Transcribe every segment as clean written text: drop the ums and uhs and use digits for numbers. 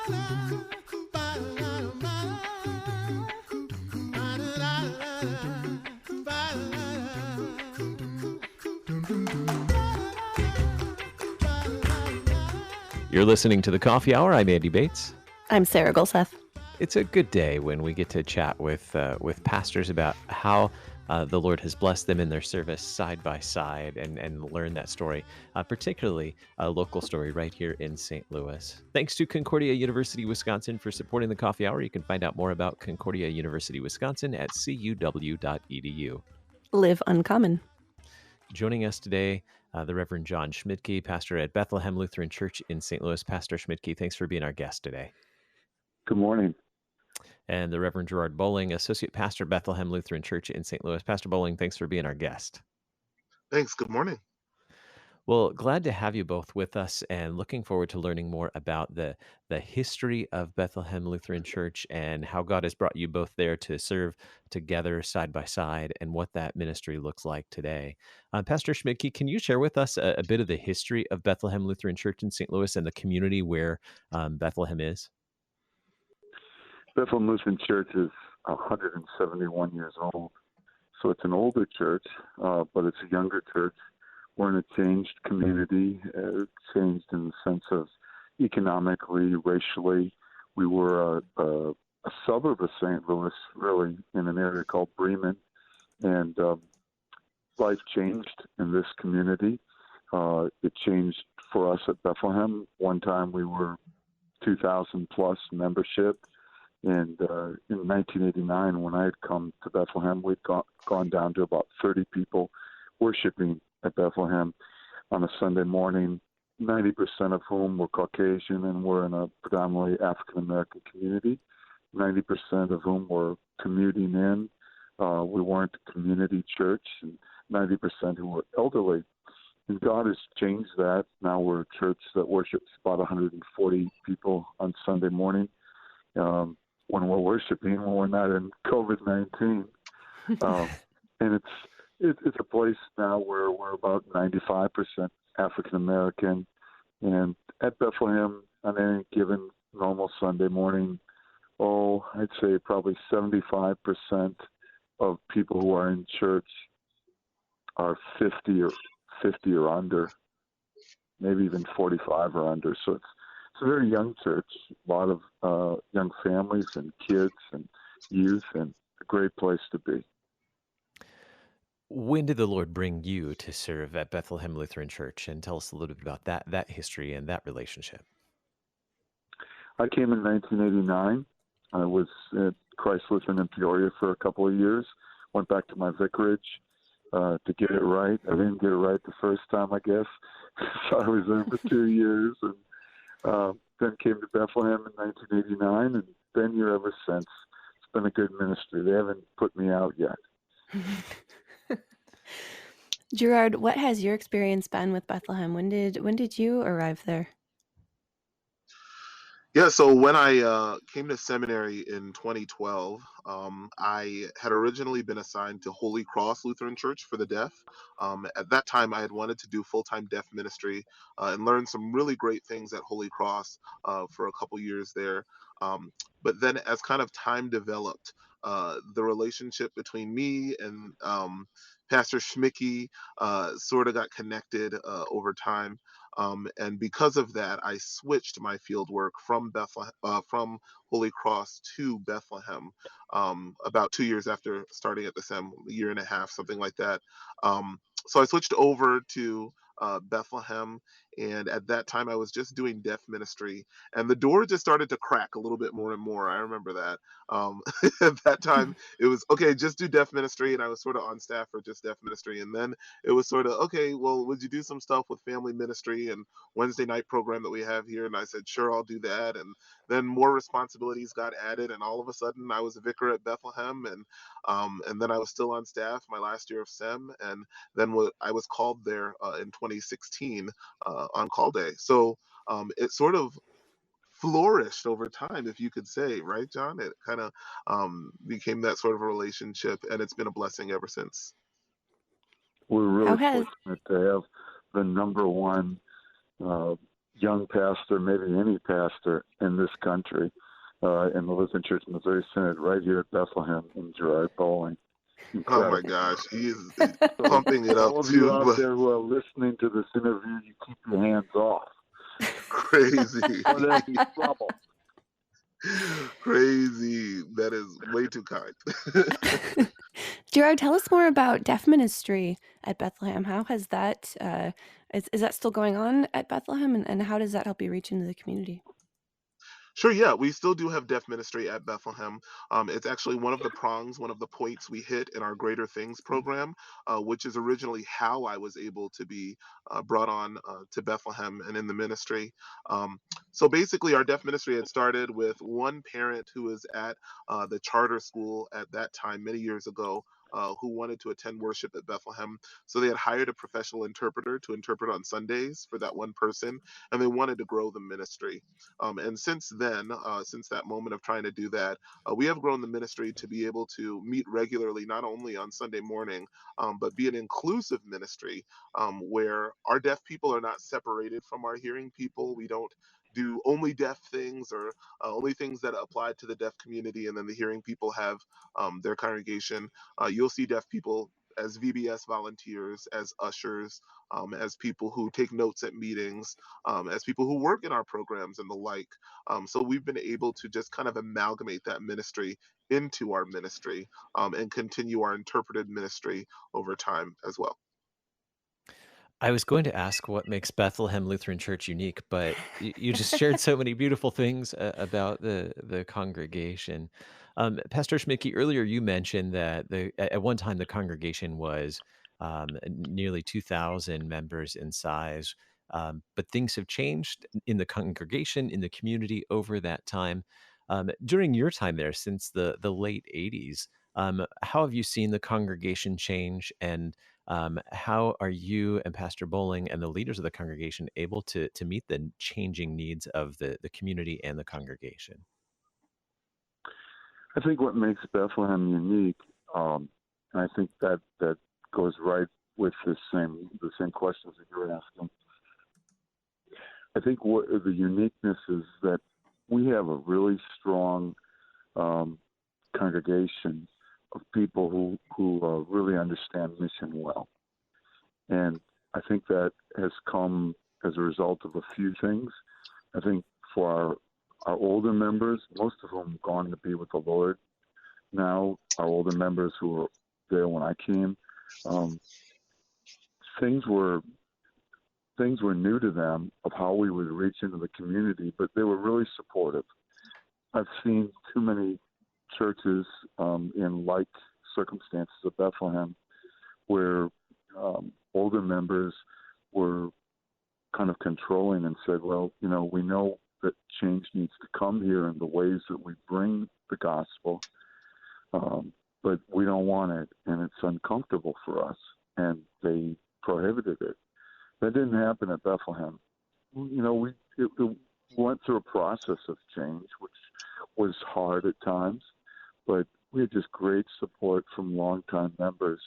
You're listening to the Coffee Hour. I'm Andy Bates. I'm Sarah Gulseth. It's a good day when we get to chat with pastors about how the Lord has blessed them in their service side by side and learn that story, particularly a local story right here in St. Louis. Thanks to Concordia University, Wisconsin for supporting the Coffee Hour. You can find out more about Concordia University, Wisconsin at cuw.edu. Live uncommon. Joining us today, the Reverend John Schmidtke, pastor at Bethlehem Lutheran Church in St. Louis. Pastor Schmidtke, thanks for being our guest today. Good morning. And the Reverend Gerard Bowling, Associate Pastor, Bethlehem Lutheran Church in St. Louis. Pastor Bowling, thanks for being our guest. Thanks. Good morning. Well, glad to have you both with us and looking forward to learning more about the history of Bethlehem Lutheran Church and how God has brought you both there to serve together side by side and what that ministry looks like today. Pastor Schmidtke, can you share with us a bit of the history of Bethlehem Lutheran Church in St. Louis and the community where Bethlehem is? Bethlehem Lutheran Church is 171 years old, so it's an older church, but it's a younger church. We're in a changed community, changed in the sense of economically, racially. We were a suburb of St. Louis, really, in an area called Bremen, and life changed in this community. It changed for us at Bethlehem. One time we were 2,000 plus membership, and in 1989, when I had come to Bethlehem, we'd gone down to about 30 people worshiping at Bethlehem on a Sunday morning, 90% of whom were Caucasian and were in a predominantly African-American community, 90% of whom were commuting in. We weren't a community church, and 90% who were elderly. And God has changed that. Now we're a church that worships about 140 people on Sunday morning when we're worshiping, when we're not in COVID-19. And it's a place now where we're about 95% African American, and at Bethlehem on any given normal Sunday morning, I'd say probably 75% of people who are in church are 50 or under, maybe even 45 or under. So it's a very young church, a lot of young families and kids and youth, and a great place to be. When did the Lord bring you to serve at Bethlehem Lutheran Church? And tell us a little bit about that history and that relationship. I came in 1989. I was at Christ Lutheran in Peoria for a couple of years. Went back to my vicarage to get it right. I didn't get it right the first time, I guess. So I was there for 2 years, and then came to Bethlehem in 1989, and been here ever since. It's been a good ministry. They haven't put me out yet. Gerard, what has your experience been with Bethlehem? When did you arrive there? Yeah, so when I came to seminary in 2012, I had originally been assigned to Holy Cross Lutheran Church for the deaf. At that time, I had wanted to do full-time deaf ministry and learn some really great things at Holy Cross for a couple years there. But then as kind of time developed, the relationship between me and Pastor Schmidtke sort of got connected over time. And because of that, I switched my field work from from Holy Cross to Bethlehem about 2 years after starting at the SEM, a year and a half, something like that. So I switched over to Bethlehem, and at that time I was just doing deaf ministry, and the door just started to crack a little bit more and more. I remember that. At that time it was okay, just do deaf ministry, and I was sort of on staff for just deaf ministry, and then it was sort of okay, well, would you do some stuff with family ministry and Wednesday night program that we have here? And I said, sure, I'll do that. And then more responsibilities got added, and all of a sudden I was a vicar at Bethlehem, and then I was still on staff my last year of SEM, and then I was called there in 2016 on call day. So it sort of flourished over time, if you could say, right, John? It kind of became that sort of a relationship, and it's been a blessing ever since. We're really fortunate to have the number one young pastor, maybe any pastor in this country, in the Lutheran Church Missouri Synod right here at Bethlehem in Gerard Bowling. Oh my Incredible. gosh, he is So pumping it up all of you too, out but there who are listening to this interview, you keep your hands off. crazy. Or there'll be trouble. Crazy. That is way too kind. Gerard, tell us more about deaf ministry at Bethlehem. How has that, is that still going on at Bethlehem? And how does that help you reach into the community? Sure, yeah, we still do have deaf ministry at Bethlehem. It's actually one of the prongs, one of the points we hit in our Greater Things program, which is originally how I was able to be brought on to Bethlehem and in the ministry. So basically, our deaf ministry had started with one parent who was at the charter school at that time, many years ago. Who wanted to attend worship at Bethlehem. So they had hired a professional interpreter to interpret on Sundays for that one person, and they wanted to grow the ministry. And since then, since that moment of trying to do that, we have grown the ministry to be able to meet regularly, not only on Sunday morning, but be an inclusive ministry where our deaf people are not separated from our hearing people. We don't do only deaf things or only things that apply to the deaf community, and then the hearing people have their congregation. You'll see deaf people as VBS volunteers, as ushers, as people who take notes at meetings, as people who work in our programs and the like. So we've been able to just kind of amalgamate that ministry into our ministry and continue our interpreted ministry over time as well. I was going to ask what makes Bethlehem Lutheran Church unique, but you just shared so many beautiful things about the congregation. Pastor Schmidtke, earlier you mentioned that at one time the congregation was nearly 2,000 members in size, but things have changed in the congregation, in the community over that time. During your time there, since the late 80s, how have you seen the congregation change, and how are you and Pastor Bowling and the leaders of the congregation able to meet the changing needs of the community and the congregation? I think what makes Bethlehem unique, and I think that goes right with the same questions that you were asking. I think what the uniqueness is that we have a really strong congregation of people who really understand mission well, and I think that has come as a result of a few things. I think for our older members, most of whom have gone to be with the Lord now, our older members who were there when I came, things were new to them of how we would reach into the community, but they were really supportive. I've seen too many churches in like circumstances of Bethlehem where older members were kind of controlling and said, well, we know that change needs to come here in the ways that we bring the gospel, but we don't want it, and it's uncomfortable for us, and they prohibited it. That didn't happen at Bethlehem. It went through a process of change, which was hard at times, but we had just great support from longtime members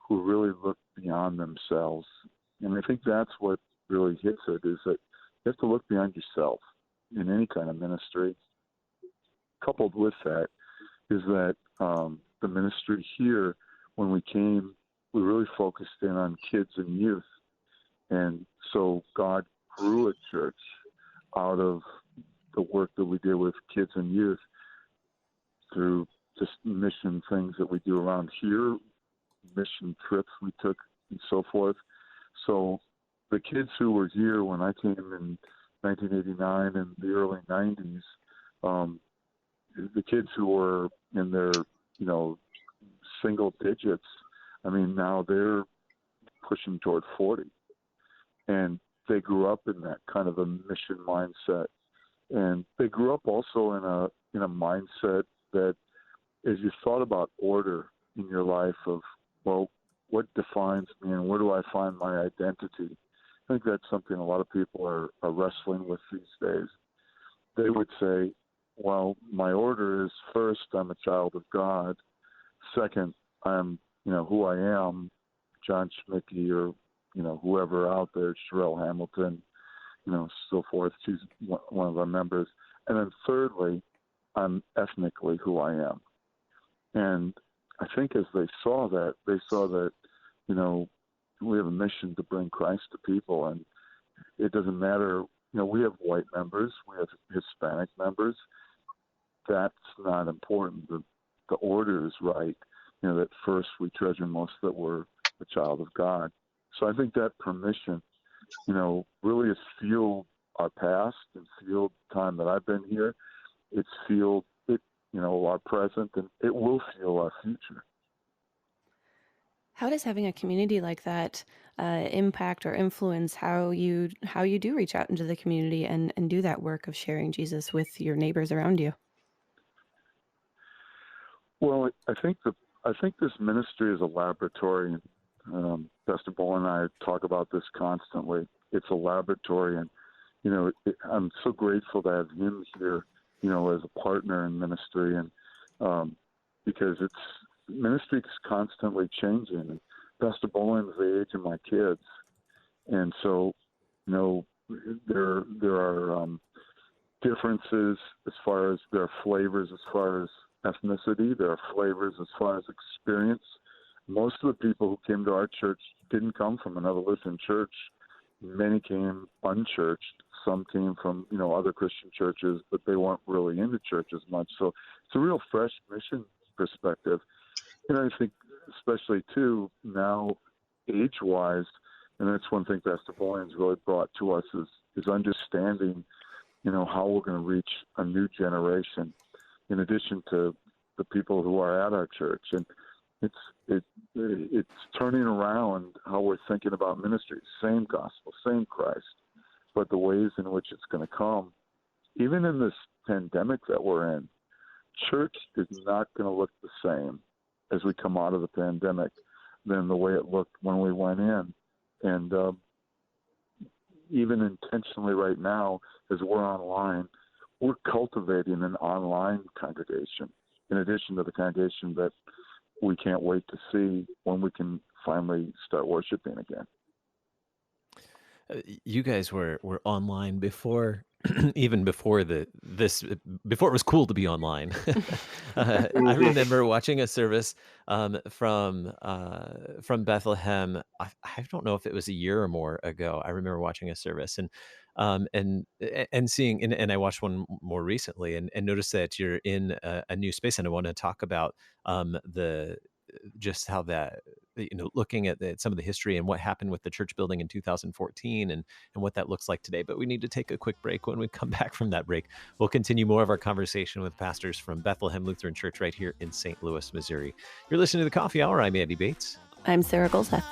who really looked beyond themselves. And I think that's what really hits it, is that you have to look beyond yourself in any kind of ministry. Coupled with that is that the ministry here, when we came, we really focused in on kids and youth. And so God grew a church out of the work that we did with kids and youth through just mission things that we do around here, mission trips we took, and so forth. So the kids who were here when I came in 1989 and the early 90s, the kids who were in their, single digits, now they're pushing toward 40. And they grew up in that kind of a mission mindset. And they grew up also in a mindset that, as you thought about order in your life of, well, what defines me and where do I find my identity? I think that's something a lot of people are wrestling with these days. They would say, well, my order is, first, I'm a child of God. Second, I'm, who I am, John Schmidtke or, whoever out there, Sherelle Hamilton. so forth. She's one of our members. And then thirdly, I'm ethnically who I am. And I think as they saw that, we have a mission to bring Christ to people. And it doesn't matter, we have white members, we have Hispanic members. That's not important. The order is right, that first we treasure most that we're a child of God. So I think that permission, really has fueled our past and fueled the time that I've been here. It's fueled our present, and it will fuel our future. How does having a community like that impact or influence how you do reach out into the community and do that work of sharing Jesus with your neighbors around you? Well, I think this ministry is a laboratory. Pastor Bull and I talk about this constantly. It's a laboratory, and I'm so grateful to have him here, as a partner in ministry, and because ministry is constantly changing. And Pastor Boland's the age of my kids, and so there are differences as far as there are flavors as far as ethnicity. There are flavors as far as experience. Most of the people who came to our church didn't come from another Lutheran church. Many came unchurched. Some came from, other Christian churches, but they weren't really into church as much. So it's a real fresh mission perspective. I think especially, too, now age-wise, and that's one thing Pastor Boylan's really brought to us is understanding, how we're going to reach a new generation in addition to the people who are at our church. And it's turning around how we're thinking about ministry. Same gospel, same Christ, but the ways in which it's going to come. Even in this pandemic that we're in, church is not going to look the same as we come out of the pandemic than the way it looked when we went in. And even intentionally right now, as we're online, we're cultivating an online congregation in addition to the congregation that we can't wait to see when we can finally start worshiping again. You guys were online before, even before before it was cool to be online. I remember watching a service from Bethlehem. I don't know if it was a year or more ago. I remember watching a service and seeing, and I watched one more recently and noticed that you're in a new space, and I want to talk about the just how that, looking at some of the history and what happened with the church building in 2014 and what that looks like today. But we need to take a quick break. When we come back from that break, we'll continue more of our conversation with pastors from Bethlehem Lutheran Church right here in St. Louis, Missouri. You're listening to The Coffee Hour. I'm Andy Bates. I'm Sarah Golseth.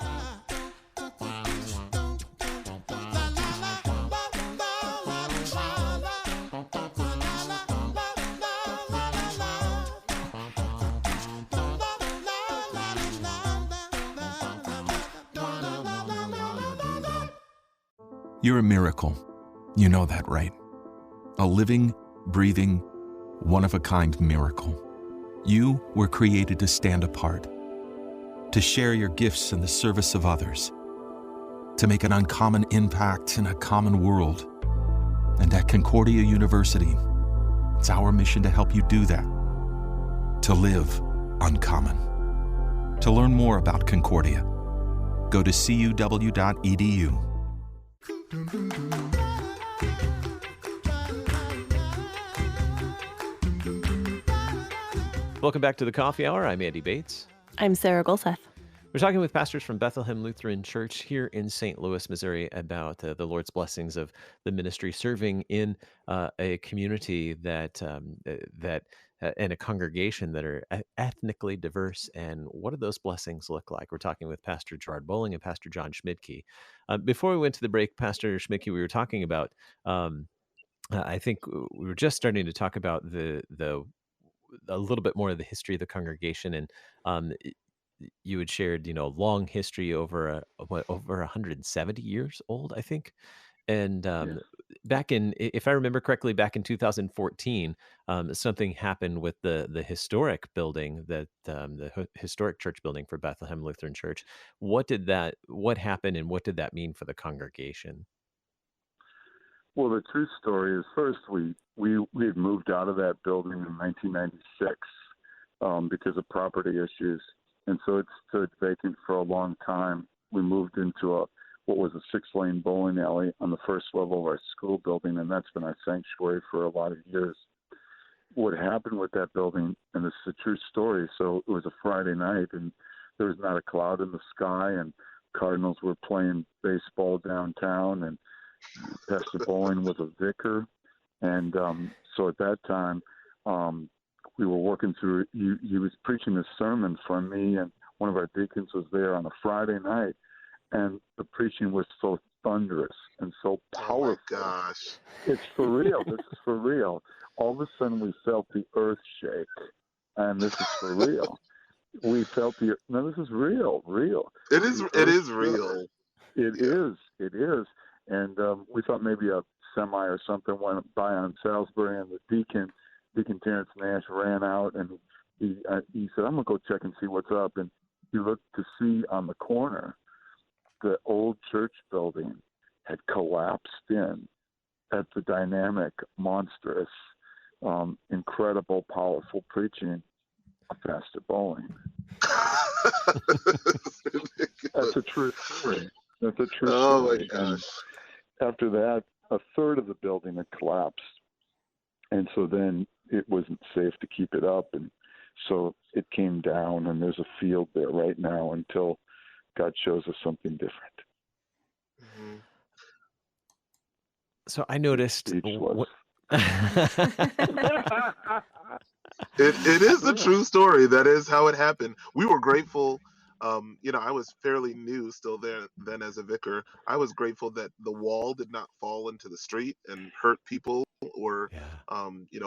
You're a miracle. You know that, right? A living, breathing, one-of-a-kind miracle. You were created to stand apart, to share your gifts in the service of others, to make an uncommon impact in a common world. And at Concordia University, it's our mission to help you do that, to live uncommon. To learn more about Concordia, go to cuw.edu. Welcome back to The Coffee Hour. I'm Andy Bates. I'm Sarah Golseth. We're talking with pastors from Bethlehem Lutheran Church here in St. Louis, Missouri, about the Lord's blessings of the ministry, serving in a community that and a congregation that are ethnically diverse. And what do those blessings look like? We're talking with Pastor Gerard Bowling and Pastor John Schmidtke. Before we went to the break, Pastor Schmidtke, we were talking about. I think we were just starting to talk about a little bit more of the history of the congregation, and you had shared, long history over over 170 years old, I think. And Yes. if I remember correctly, back in 2014, something happened with the historic building, historic church building for Bethlehem Lutheran Church. What happened, and what did that mean for the congregation? Well, the true story is first we had moved out of that building in 1996 because of property issues, and so it stood vacant for a long time. We moved into what was a six-lane bowling alley on the first level of our school building, and that's been our sanctuary for a lot of years. What happened with that building, and this is a true story, so it was a Friday night, and there was not a cloud in the sky, and Cardinals were playing baseball downtown, and Pastor Bowling was a vicar. And so at that time, we were working through, he was preaching a sermon for me, and one of our deacons was there on a Friday night, and the preaching was so thunderous and so Oh my powerful. gosh. It's for real. This is for real. All of a sudden, we felt the earth shake, and this is for real. We felt no, this is real. It The is earth real. It Yeah. is. And we thought maybe a semi or something went by on Salisbury, and the Deacon Terrence Nash, ran out, and he said, "I'm gonna go check and see what's up." And he looked to see on the corner the old church building had collapsed in at the dynamic, monstrous, incredible, powerful preaching of Pastor Bowling. That's a true story. That's a true Oh my story. gosh. And after that, a third of the building had collapsed. And so then it wasn't safe to keep it up. And so it came down, and there's a field there right now until God shows us something different. Mhm. So I noticed Speechless. It is the true story. That is how it happened. We were grateful. I was fairly new still there then as a vicar. I was grateful that the wall did not fall into the street and hurt people or, Yeah.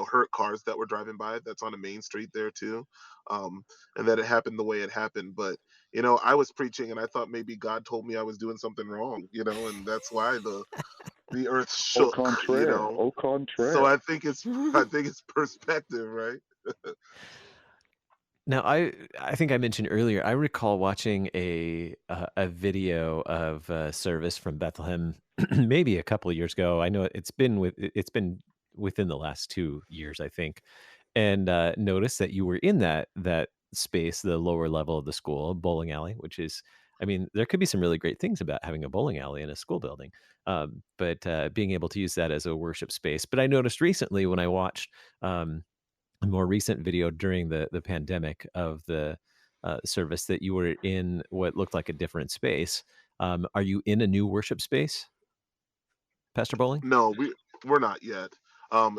hurt cars that were driving by. That's on a main street there too. And that it happened the way it happened. But, I was preaching and I thought maybe God told me I was doing something wrong, and that's why the earth Au shook, contraire. Au So contraire. I think it's perspective, right? Now, I think I mentioned earlier, I recall watching a video of a service from Bethlehem maybe a couple of years ago. I know it's been within the last 2 years, I think, and noticed that you were in that space, the lower level of the school, bowling alley, which is, I mean, there could be some really great things about having a bowling alley in a school building, but being able to use that as a worship space. But I noticed recently when I watched a more recent video during the pandemic of the service that you were in what looked like a different space. Are you in a new worship space, Pastor Bowling? No, we're not yet.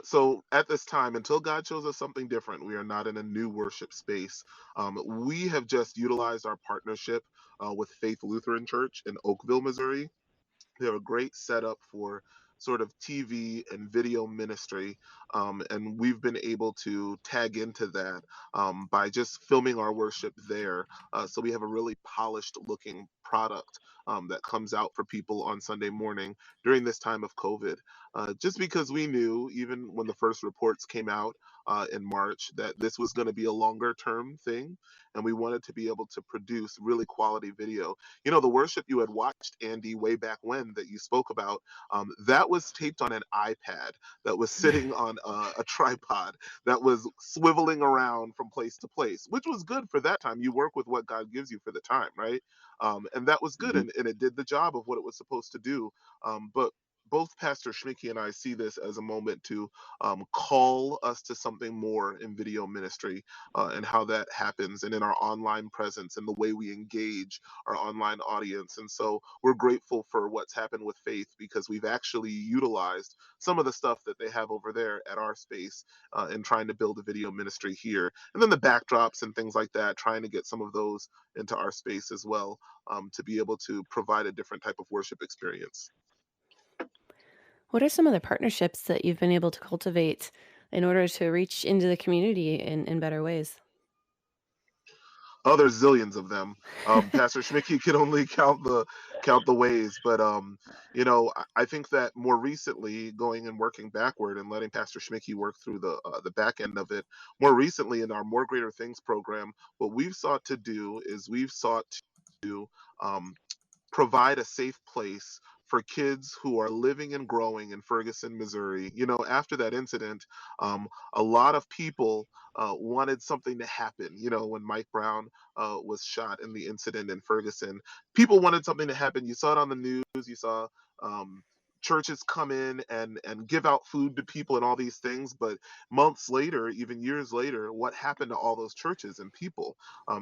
So at this time, until God shows us something different, we are not in a new worship space. We have just utilized our partnership with Faith Lutheran Church in Oakville, Missouri. They have a great setup for sort of TV and video ministry, and we've been able to tag into that by just filming our worship there. So we have a really polished looking product that comes out for people on Sunday morning during this time of COVID. Just because we knew, even when the first reports came out in March, that this was going to be a longer term thing, and we wanted to be able to produce really quality video. The worship you had watched, Andy, way back when that you spoke about, that was taped on an iPad that was sitting on a tripod that was swiveling around from place to place, which was good for that time. You work with what God gives you for the time, right? And that was good, Mhm. and it did the job of what it was supposed to do. But both Pastor Schmicky and I see this as a moment to call us to something more in video ministry and how that happens, and in our online presence and the way we engage our online audience. And so we're grateful for what's happened with Faith because we've actually utilized some of the stuff that they have over there at our space in trying to build a video ministry here. And then the backdrops and things like that, trying to get some of those into our space as well to be able to provide a different type of worship experience. What are some of the partnerships that you've been able to cultivate in order to reach into the community in better ways? Oh, there's zillions of them. Pastor Schmicky can only count the ways, but I think that more recently, going and working backward and letting Pastor Schmicky work through the back end of it. More recently, in our More Greater Things program, what we've sought to do is we've sought to um, provide a safe place for kids who are living and growing in Ferguson, Missouri. You know, after that incident, a lot of people wanted something to happen. You know, when Mike Brown was shot in the incident in Ferguson, people wanted something to happen. You saw it on the news. You saw um, churches come in and give out food to people and all these things. But months later, even years later, what happened to all those churches and people?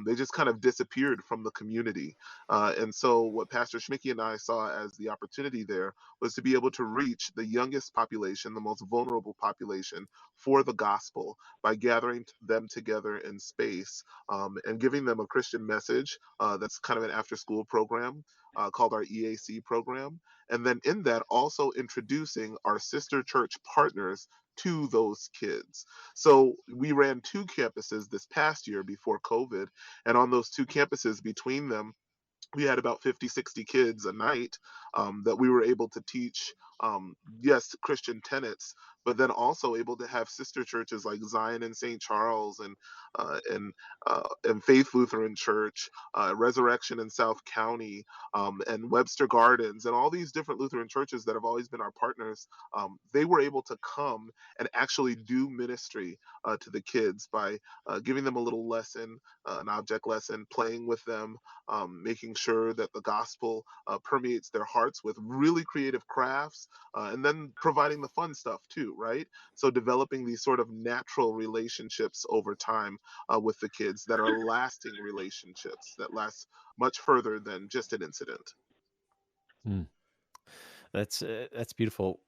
They just kind of disappeared from the community. And so, what Pastor Schmicky and I saw as the opportunity there was to be able to reach the youngest population, the most vulnerable population for the gospel by gathering them together in space and giving them a Christian message. That's kind of an after school program called our EAC program. And then in that, also introducing our sister church partners to those kids. So we ran two campuses this past year before COVID. And on those two campuses, between them, we had about 50, 60 kids a night that we were able to teach, yes, Christian tenets, but then also able to have sister churches like Zion and St. Charles and Faith Lutheran Church, Resurrection in South County, and Webster Gardens, and all these different Lutheran churches that have always been our partners. They were able to come and actually do ministry to the kids by giving them a little lesson, an object lesson, playing with them, making sure that the gospel permeates their hearts with really creative crafts, and then providing the fun stuff too, right? So developing these sort of natural relationships over time with the kids that are lasting relationships that last much further than just an incident. Mm. That's beautiful.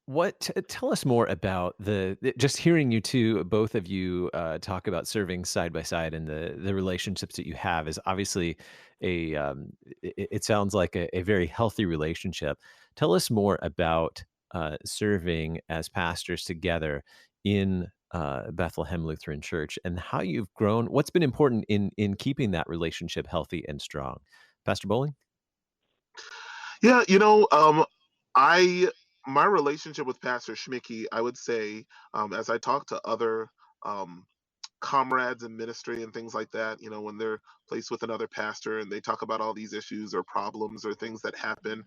What tell us more about just hearing you two, both of you, talk about serving side by side and the relationships that you have is obviously it sounds like a very healthy relationship. Tell us more about serving as pastors together in Bethlehem Lutheran Church and how you've grown. What's been important in keeping that relationship healthy and strong, Pastor Bowling? Yeah, I my relationship with Pastor Schmicky, I would say, as I talk to other um, comrades in ministry and things like that, when they're placed with another pastor and they talk about all these issues or problems or things that happen,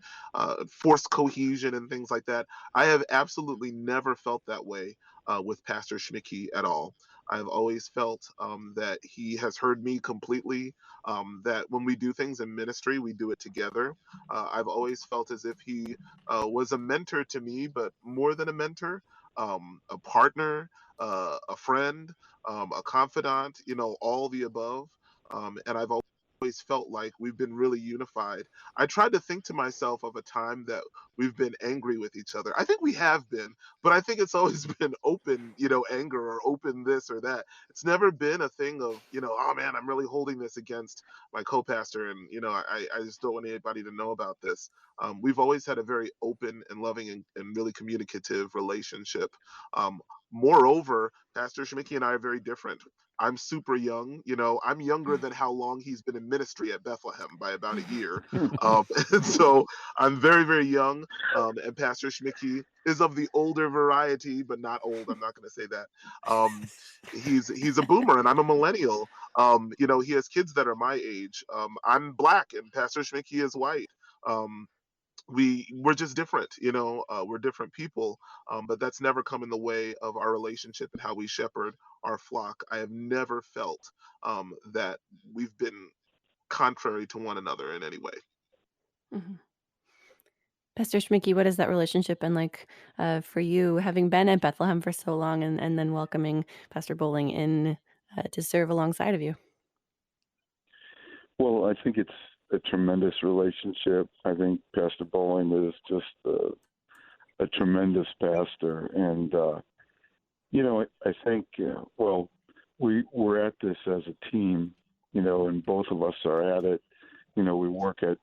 forced cohesion and things like that. I have absolutely never felt that way with Pastor Schmicky at all. I've always felt that he has heard me completely, that when we do things in ministry, we do it together. I've always felt as if he was a mentor to me, but more than a mentor, a partner, a friend, a confidant, all the above. And I've always felt like we've been really unified. I tried to think to myself of a time that we've been angry with each other. I think we have been, but I think it's always been open, anger or open this or that. It's never been a thing of, oh man, I'm really holding this against my co-pastor. And, I just don't want anybody to know about this. We've always had a very open and loving and really communicative relationship. Moreover, Pastor Schmicky and I are very different. I'm super young. I'm younger than how long he's been in ministry at Bethlehem by about a year. And so I'm very, very young. And Pastor Schmicky is of the older variety, but not old. I'm not going to say that. He's a boomer and I'm a millennial. He has kids that are my age. I'm black and Pastor Schmicky is white. We're just different, we're different people, but that's never come in the way of our relationship and how we shepherd our flock. I have never felt that we've been contrary to one another in any way. Mhm. Pastor Schmicky, what has that relationship been like for you, having been at Bethlehem for so long and then welcoming Pastor Bowling in to serve alongside of you? Well, I think it's a tremendous relationship. I think Pastor Bowling is just a tremendous pastor. And, I think, we're at this as a team, and both of us are at it. We work at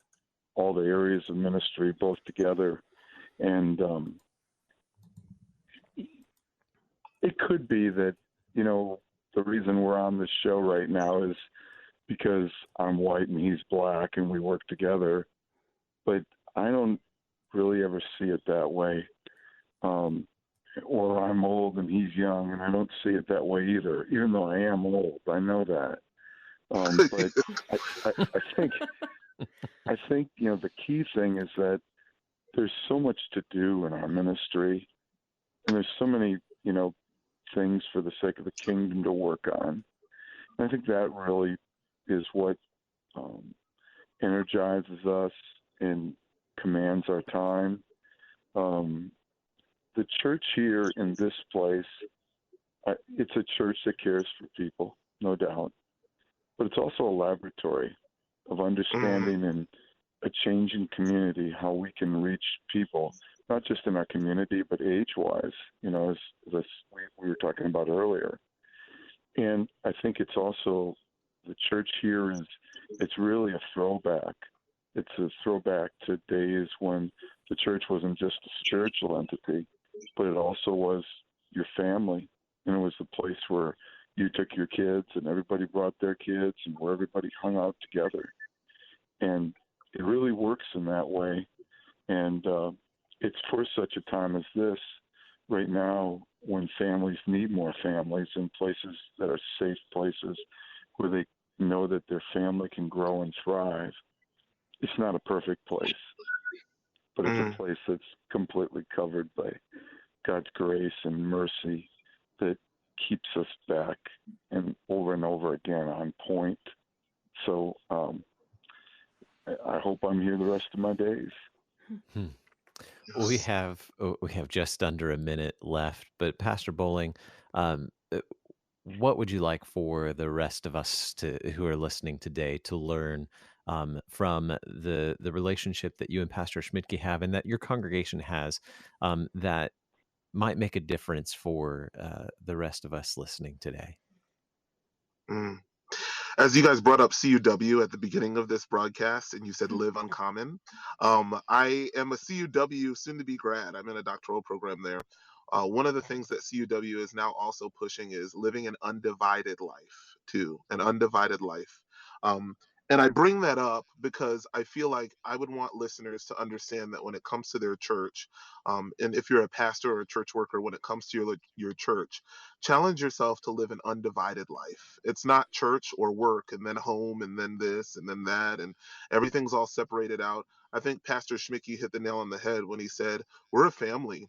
all the areas of ministry both together. And it could be that, the reason we're on this show right now is because I'm white and he's black and we work together. But I don't really ever see it that way. Or I'm old and he's young, and I don't see it that way either, even though I am old. I know that. But I think I think, the key thing is that there's so much to do in our ministry, and there's so many, things for the sake of the kingdom to work on. And I think that really is what energizes us and commands our time. The church here in this place, it's a church that cares for people, no doubt, but it's also a laboratory of understanding and a changing community, how we can reach people, not just in our community, but age-wise, as we were talking about earlier. And I think it's also, the church here it's really a throwback. It's a throwback to days when the church wasn't just a spiritual entity, but it also was your family. And it was the place where you took your kids and everybody brought their kids and where everybody hung out together. And it really works in that way. And it's for such a time as this right now, when families need more families in places that are safe places where they know that their family can grow and thrive. It's not a perfect place, but it's a place that's completely covered by God's grace and mercy that keeps us back and over again on point. So I hope I'm here the rest of my days. We have just under a minute left, but Pastor Bowling, what would you like for the rest of us who are listening today to learn from the relationship that you and Pastor Schmidtke have, and that your congregation has, that might make a difference for the rest of us listening today? As you guys brought up CUW at the beginning of this broadcast, and you said live uncommon, I am a CUW soon-to-be grad. I'm in a doctoral program there. One of the things that CUW is now also pushing is living an undivided life, too, an undivided life. And I bring that up because I feel like I would want listeners to understand that when it comes to their church, and if you're a pastor or a church worker, when it comes to your church, challenge yourself to live an undivided life. It's not church or work and then home and then this and then that, and everything's all separated out. I think Pastor Schmidtke hit the nail on the head when he said, we're a family,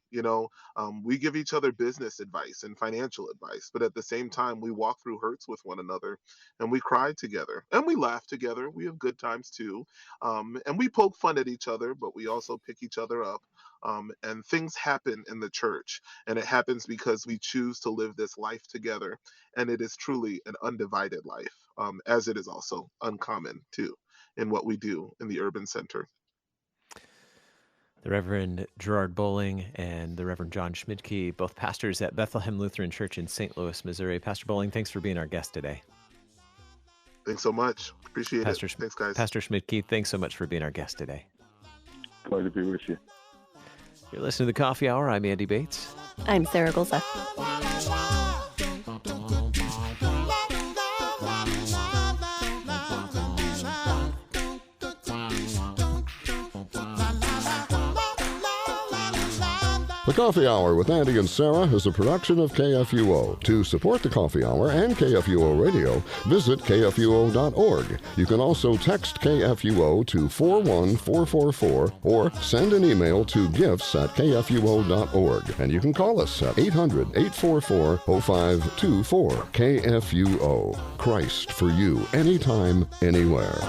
we give each other business advice and financial advice, but at the same time, we walk through hurts with one another, and we cry together, and we laugh together. We have good times too. And we poke fun at each other, but we also pick each other up. And things happen in the church, and it happens because we choose to live this life together. And it is truly an undivided life, as it is also uncommon too in what we do in the urban center. The Reverend Gerard Bowling and the Reverend John Schmidtke, both pastors at Bethlehem Lutheran Church in St. Louis, Missouri. Pastor Bowling, thanks for being our guest today. Thanks so much. Appreciate it. Thanks, guys. Pastor Schmidtke, thanks so much for being our guest today. Glad to be with you. You're listening to the Coffee Hour. I'm Andy Bates. I'm Sarah Golsa. The Coffee Hour with Andy and Sarah is a production of KFUO. To support the Coffee Hour and KFUO Radio, visit KFUO.org. You can also text KFUO to 41444 or send an email to gifts@KFUO.org. And you can call us at 800-844-0524. KFUO. Christ for you, anytime, anywhere.